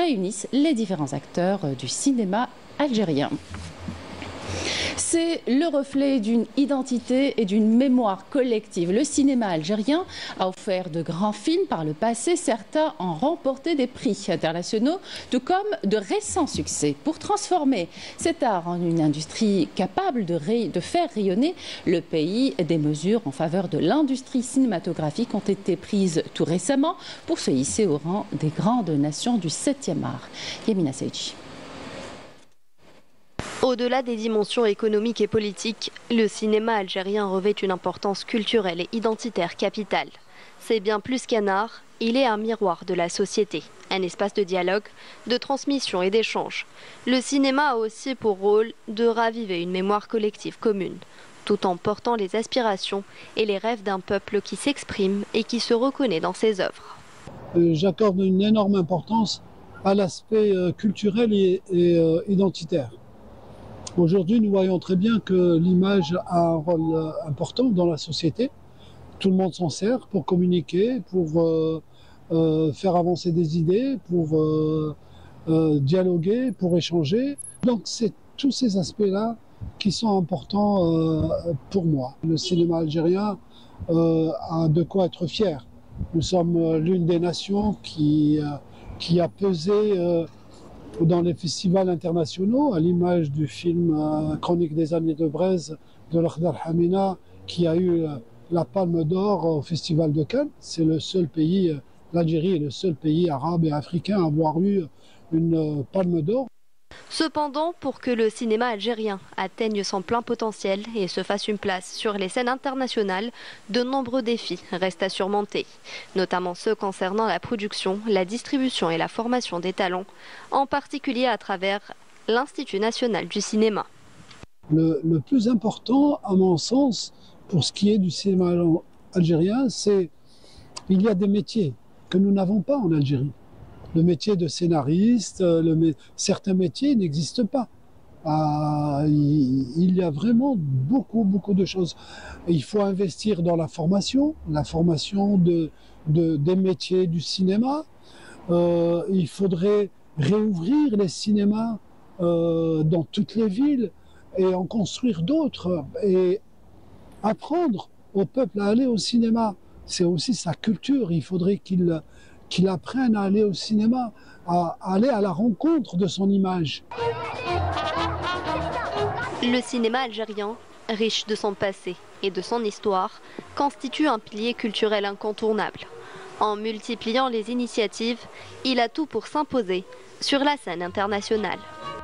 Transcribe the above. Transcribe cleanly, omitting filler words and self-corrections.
réunissent les différents acteurs du cinéma algérien. C'est le reflet d'une identité et d'une mémoire collective. Le cinéma algérien a offert de grands films par le passé. Certains ont remporté des prix internationaux, tout comme de récents succès. Pour transformer cet art en une industrie capable de faire rayonner le pays, des mesures en faveur de l'industrie cinématographique ont été prises tout récemment pour se hisser au rang des grandes nations du 7e art. Yamina Seydji. Au-delà des dimensions économiques et politiques, le cinéma algérien revêt une importance culturelle et identitaire capitale. C'est bien plus qu'un art, il est un miroir de la société, un espace de dialogue, de transmission et d'échange. Le cinéma a aussi pour rôle de raviver une mémoire collective commune, tout en portant les aspirations et les rêves d'un peuple qui s'exprime et qui se reconnaît dans ses œuvres. J'accorde une énorme importance à l'aspect culturel et identitaire. Aujourd'hui, nous voyons très bien que l'image a un rôle important dans la société. Tout le monde s'en sert pour communiquer, pour faire avancer des idées, pour dialoguer, pour échanger. Donc c'est tous ces aspects-là qui sont importants pour moi. Le cinéma algérien a de quoi être fier. Nous sommes l'une des nations qui a pesé dans les festivals internationaux, à l'image du film Chronique des années de braise de Lakhdar Hamina, qui a eu la Palme d'Or au Festival de Cannes. C'est le seul pays, l'Algérie est le seul pays arabe et africain à avoir eu une Palme d'Or. Cependant, pour que le cinéma algérien atteigne son plein potentiel et se fasse une place sur les scènes internationales, de nombreux défis restent à surmonter, notamment ceux concernant la production, la distribution et la formation des talents, en particulier à travers l'Institut national du cinéma. Le plus important, à mon sens, pour ce qui est du cinéma algérien, c'est qu'il y a des métiers que nous n'avons pas en Algérie. Le métier de scénariste, certains métiers n'existent pas. Il y a vraiment beaucoup de choses. Il faut investir dans la formation des métiers du cinéma. Il faudrait réouvrir les cinémas dans toutes les villes et en construire d'autres et apprendre au peuple à aller au cinéma. C'est aussi sa culture. Il faudrait qu'il apprenne à aller au cinéma, à aller à la rencontre de son image. Le cinéma algérien, riche de son passé et de son histoire, constitue un pilier culturel incontournable. En multipliant les initiatives, il a tout pour s'imposer sur la scène internationale.